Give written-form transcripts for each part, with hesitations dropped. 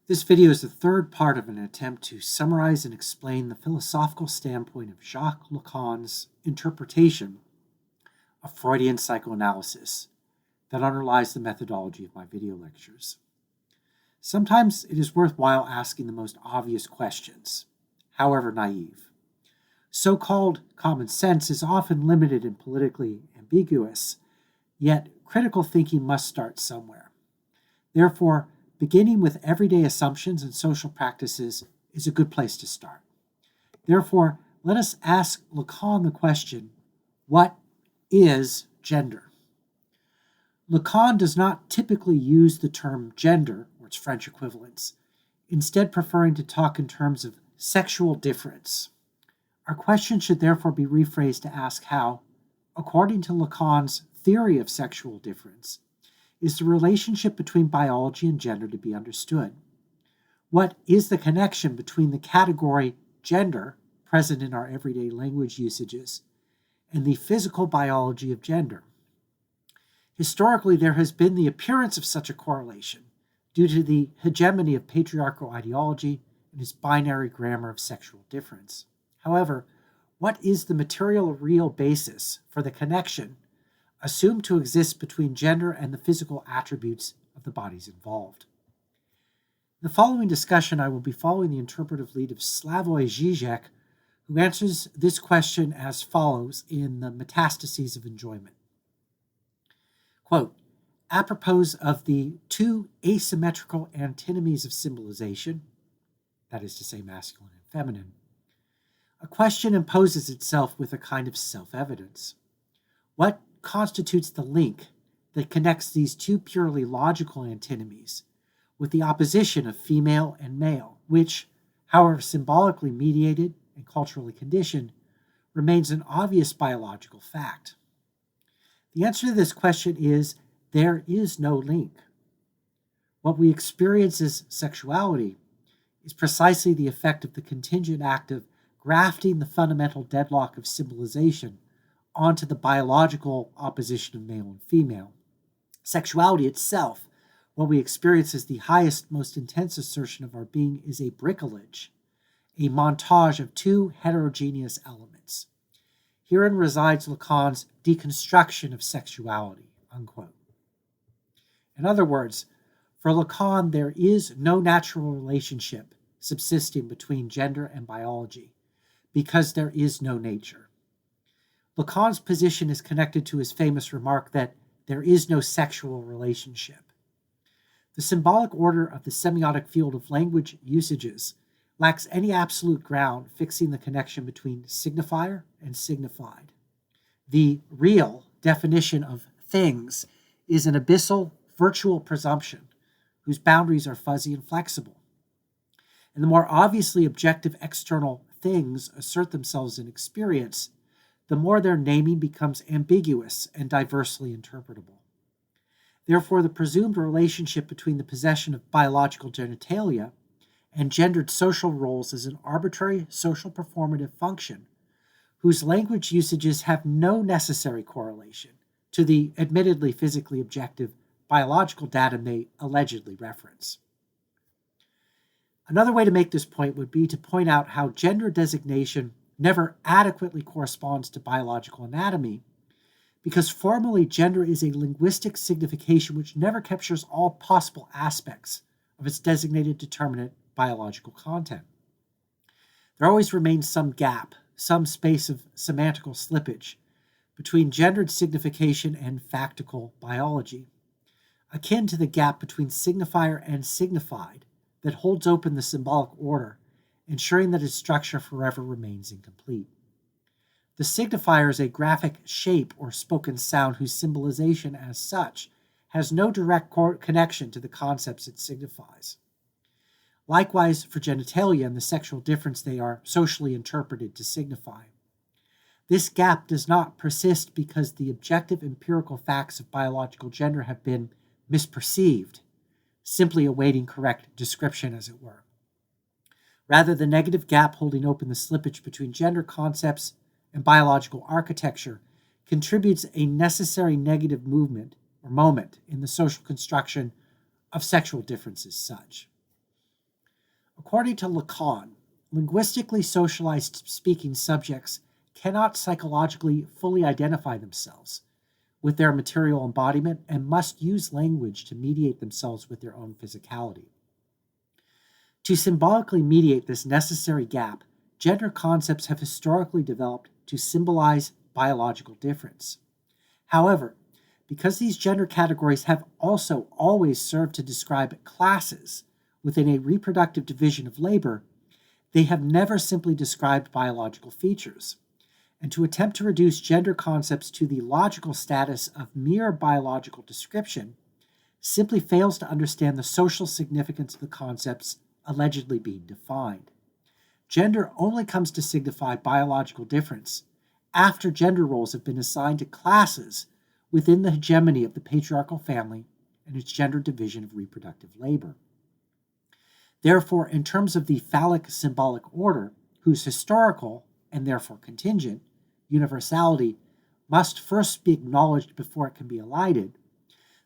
This video is the third part of an attempt to summarize and explain the philosophical standpoint of Jacques Lacan's interpretation of Freudian psychoanalysis that underlies the methodology of my video lectures. Sometimes it is worthwhile asking the most obvious questions, however naive. So-called common sense is often limited and politically ambiguous, yet critical thinking must start somewhere. Therefore, beginning with everyday assumptions and social practices is a good place to start. Therefore, let us ask Lacan the question, what is gender? Lacan does not typically use the term gender, or its French equivalents, instead preferring to talk in terms of sexual difference. Our question should therefore be rephrased to ask how, according to Lacan's theory of sexual difference, is the relationship between biology and gender to be understood? What is the connection between the category gender, present in our everyday language usages, and the physical biology of gender? Historically, there has been the appearance of such a correlation due to the hegemony of patriarchal ideology and its binary grammar of sexual difference. However, what is the material real basis for the connection assumed to exist between gender and the physical attributes of the bodies involved? In the following discussion, I will be following the interpretive lead of Slavoj Žižek, who answers this question as follows in the Metastases of Enjoyment. Quote, apropos of the two asymmetrical antinomies of symbolization, that is to say masculine and feminine, a question imposes itself with a kind of self-evidence. What constitutes the link that connects these two purely logical antinomies with the opposition of female and male, which, however symbolically mediated and culturally conditioned, remains an obvious biological fact? The answer to this question is there is no link. What we experience as sexuality is precisely the effect of the contingent act of grafting the fundamental deadlock of symbolization onto the biological opposition of male and female. Sexuality itself, what we experience as the highest, most intense assertion of our being, is a bricolage, a montage of two heterogeneous elements. Herein resides Lacan's deconstruction of sexuality, unquote. In other words, for Lacan, there is no natural relationship subsisting between gender and biology because there is no nature. Lacan's position is connected to his famous remark that there is no sexual relationship. The symbolic order of the semiotic field of language usages lacks any absolute ground fixing the connection between signifier and signified. The real definition of things is an abyssal virtual presumption whose boundaries are fuzzy and flexible. And the more obviously objective external things assert themselves in experience, the more their naming becomes ambiguous and diversely interpretable. Therefore, the presumed relationship between the possession of biological genitalia and gendered social roles is an arbitrary social performative function whose language usages have no necessary correlation to the admittedly physically objective biological datum they allegedly reference. Another way to make this point would be to point out how gender designation never adequately corresponds to biological anatomy, because formally gender is a linguistic signification which never captures all possible aspects of its designated determinate biological content. There always remains some gap, some space of semantical slippage between gendered signification and factical biology, akin to the gap between signifier and signified that holds open the symbolic order, ensuring that its structure forever remains incomplete. The signifier is a graphic shape or spoken sound whose symbolization as such has no direct connection to the concepts it signifies. Likewise, for genitalia and the sexual difference they are socially interpreted to signify. This gap does not persist because the objective empirical facts of biological gender have been misperceived, simply awaiting correct description, as it were. Rather, the negative gap holding open the slippage between gender concepts and biological architecture contributes a necessary negative moment in the social construction of sexual difference as such. According to Lacan, linguistically socialized speaking subjects cannot psychologically fully identify themselves with their material embodiment and must use language to mediate themselves with their own physicality. To symbolically mediate this necessary gap, gender concepts have historically developed to symbolize biological difference. However, because these gender categories have also always served to describe classes within a reproductive division of labor, they have never simply described biological features. And to attempt to reduce gender concepts to the logical status of mere biological description simply fails to understand the social significance of the concepts allegedly being defined. Gender only comes to signify biological difference after gender roles have been assigned to classes within the hegemony of the patriarchal family and its gender division of reproductive labor. Therefore, in terms of the phallic symbolic order, whose historical, and therefore contingent, universality must first be acknowledged before it can be elided,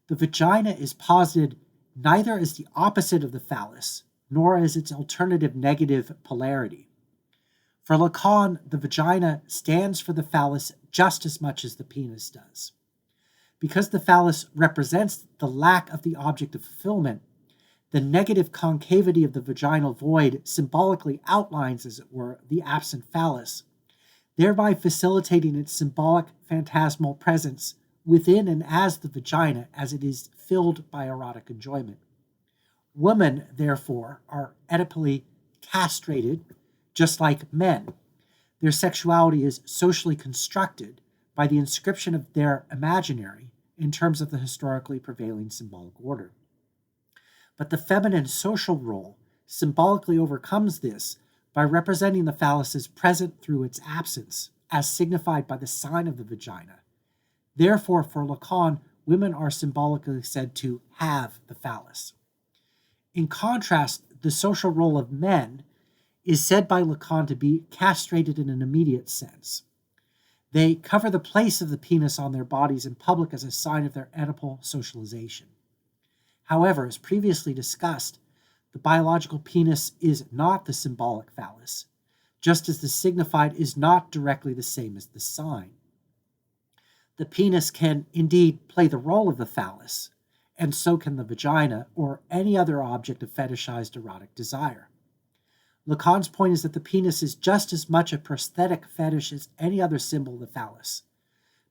the vagina is posited neither as the opposite of the phallus, nor as its alternative negative polarity. For Lacan, the vagina stands for the phallus just as much as the penis does. Because the phallus represents the lack of the object of fulfillment, the negative concavity of the vaginal void symbolically outlines, as it were, the absent phallus, thereby facilitating its symbolic phantasmal presence within and as the vagina as it is filled by erotic enjoyment. Women, therefore, are Oedipally castrated, just like men. Their sexuality is socially constructed by the inscription of their imaginary in terms of the historically prevailing symbolic order. But the feminine social role symbolically overcomes this by representing the phallus as present through its absence, as signified by the sign of the vagina. Therefore, for Lacan, women are symbolically said to have the phallus. In contrast, the social role of men is said by Lacan to be castrated in an immediate sense. They cover the place of the penis on their bodies in public as a sign of their Oedipal socialization. However, as previously discussed, the biological penis is not the symbolic phallus, just as the signified is not directly the same as the sign. The penis can indeed play the role of the phallus, and so can the vagina or any other object of fetishized erotic desire. Lacan's point is that the penis is just as much a prosthetic fetish as any other symbol of the phallus,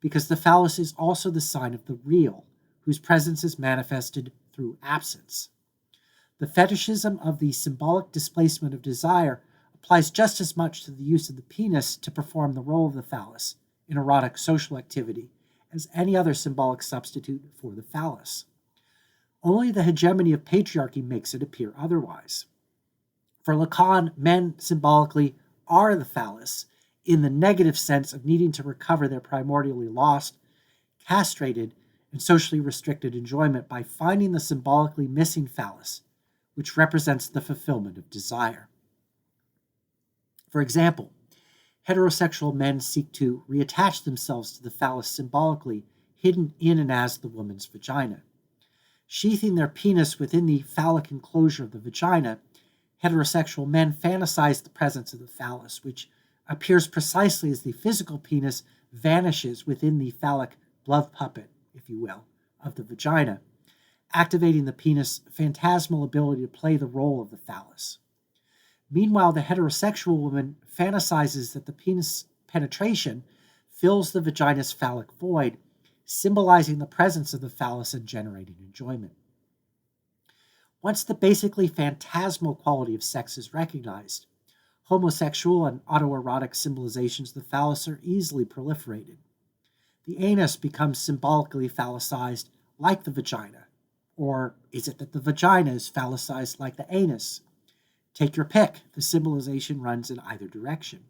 because the phallus is also the sign of the real, whose presence is manifested through absence. The fetishism of the symbolic displacement of desire applies just as much to the use of the penis to perform the role of the phallus in erotic social activity as any other symbolic substitute for the phallus. Only the hegemony of patriarchy makes it appear otherwise. For Lacan, men symbolically are the phallus in the negative sense of needing to recover their primordially lost, castrated, and socially restricted enjoyment by finding the symbolically missing phallus, which represents the fulfillment of desire. For example, heterosexual men seek to reattach themselves to the phallus symbolically hidden in and as the woman's vagina. Sheathing their penis within the phallic enclosure of the vagina, heterosexual men fantasize the presence of the phallus, which appears precisely as the physical penis vanishes within the phallic glove puppet, if you will, of the vagina, activating the penis' phantasmal ability to play the role of the phallus. Meanwhile, the heterosexual woman fantasizes that the penis penetration fills the vagina's phallic void, symbolizing the presence of the phallus and generating enjoyment. Once the basically phantasmal quality of sex is recognized, homosexual and autoerotic symbolizations of the phallus are easily proliferated. The anus becomes symbolically phallicized like the vagina. Or is it that the vagina is phallicized like the anus? Take your pick, the symbolization runs in either direction.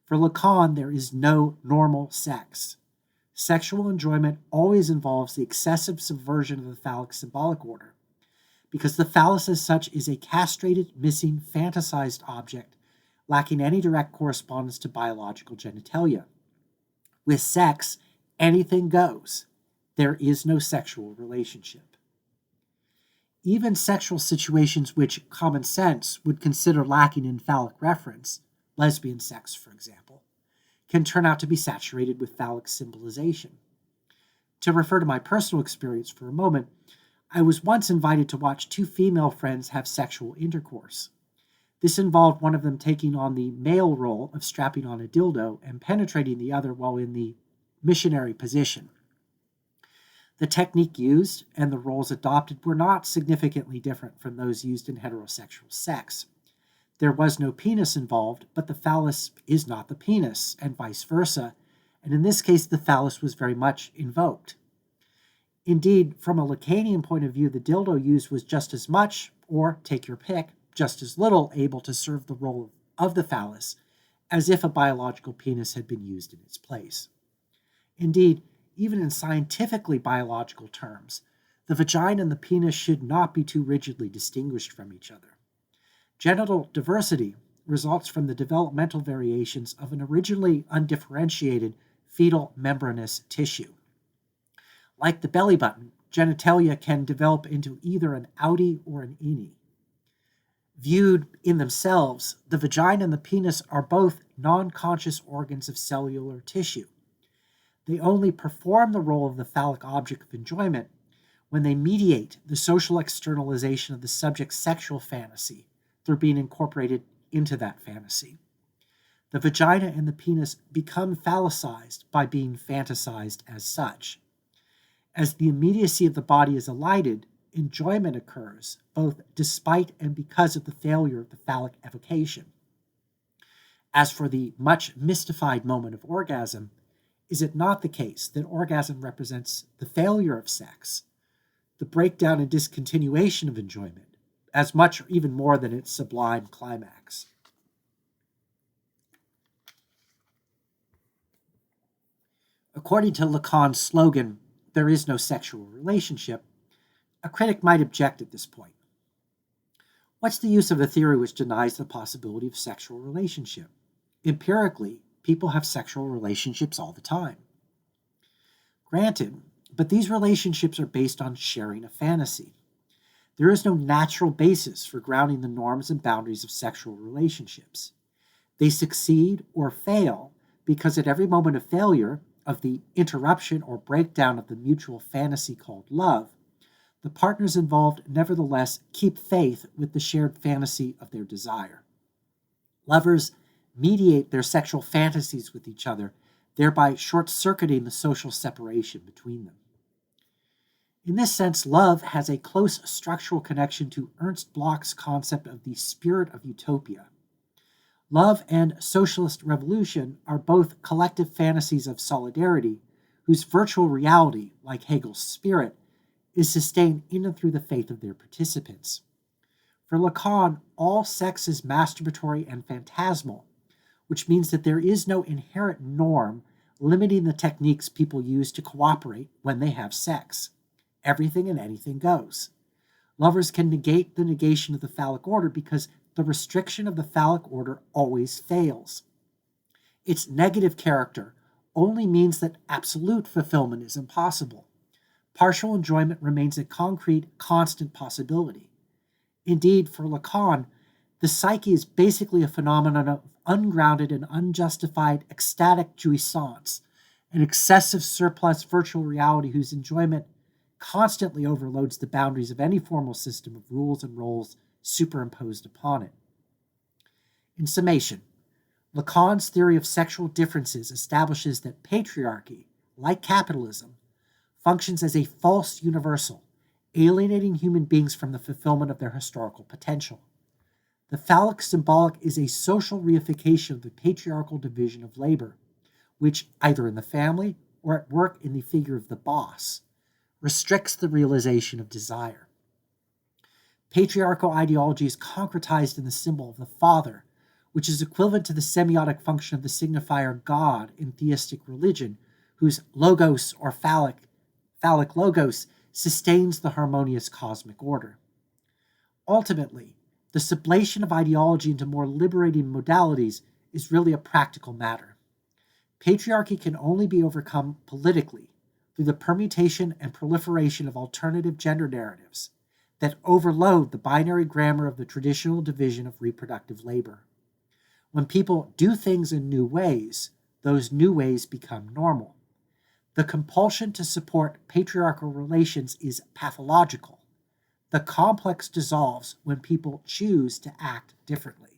For Lacan, there is no normal sex. Sexual enjoyment always involves the excessive subversion of the phallic symbolic order, because the phallus as such is a castrated, missing, fantasized object, lacking any direct correspondence to biological genitalia. With sex, anything goes. There is no sexual relationship. Even sexual situations which common sense would consider lacking in phallic reference, lesbian sex, for example, can turn out to be saturated with phallic symbolization. To refer to my personal experience for a moment, I was once invited to watch two female friends have sexual intercourse. This involved one of them taking on the male role of strapping on a dildo and penetrating the other while in the missionary position. The technique used and the roles adopted were not significantly different from those used in heterosexual sex. There was no penis involved, but the phallus is not the penis, and vice versa, and in this case the phallus was very much invoked. Indeed, from a Lacanian point of view, the dildo used was just as much, or take your pick, just as little able to serve the role of the phallus as if a biological penis had been used in its place. Indeed, even in scientifically biological terms, the vagina and the penis should not be too rigidly distinguished from each other. Genital diversity results from the developmental variations of an originally undifferentiated fetal membranous tissue. Like the belly button, genitalia can develop into either an outie or an innie. Viewed in themselves, the vagina and the penis are both non-conscious organs of cellular tissue. They only perform the role of the phallic object of enjoyment when they mediate the social externalization of the subject's sexual fantasy through being incorporated into that fantasy. The vagina and the penis become phallicized by being fantasized as such. As the immediacy of the body is elided, enjoyment occurs, both despite and because of the failure of the phallic evocation. As for the much mystified moment of orgasm, is it not the case that orgasm represents the failure of sex, the breakdown and discontinuation of enjoyment, as much or even more than its sublime climax? According to Lacan's slogan, "There is no sexual relationship," a critic might object at this point. What's the use of a theory which denies the possibility of sexual relationship? Empirically, people have sexual relationships all the time. Granted, but these relationships are based on sharing a fantasy. There is no natural basis for grounding the norms and boundaries of sexual relationships. They succeed or fail because at every moment of failure, of the interruption or breakdown of the mutual fantasy called love, the partners involved nevertheless keep faith with the shared fantasy of their desire. Lovers mediate their sexual fantasies with each other, thereby short-circuiting the social separation between them. In this sense, love has a close structural connection to Ernst Bloch's concept of the spirit of utopia. Love and socialist revolution are both collective fantasies of solidarity, whose virtual reality, like Hegel's spirit, is sustained in and through the faith of their participants. For Lacan, all sex is masturbatory and phantasmal, which means that there is no inherent norm limiting the techniques people use to cooperate when they have sex. Everything and anything goes. Lovers can negate the negation of the phallic order because the restriction of the phallic order always fails. Its negative character only means that absolute fulfillment is impossible. Partial enjoyment remains a concrete, constant possibility. Indeed, for Lacan, the psyche is basically a phenomenon of ungrounded and unjustified ecstatic jouissance, an excessive surplus virtual reality whose enjoyment constantly overloads the boundaries of any formal system of rules and roles superimposed upon it. In summation, Lacan's theory of sexual differences establishes that patriarchy, like capitalism, functions as a false universal, alienating human beings from the fulfillment of their historical potential. The phallic symbolic is a social reification of the patriarchal division of labor, which, either in the family or at work in the figure of the boss, restricts the realization of desire. Patriarchal ideology is concretized in the symbol of the father, which is equivalent to the semiotic function of the signifier God in theistic religion, whose logos or phallic logos sustains the harmonious cosmic order. Ultimately, the sublation of ideology into more liberating modalities is really a practical matter. Patriarchy can only be overcome politically through the permutation and proliferation of alternative gender narratives, that overload the binary grammar of the traditional division of reproductive labor. When people do things in new ways, those new ways become normal. The compulsion to support patriarchal relations is pathological. The complex dissolves when people choose to act differently.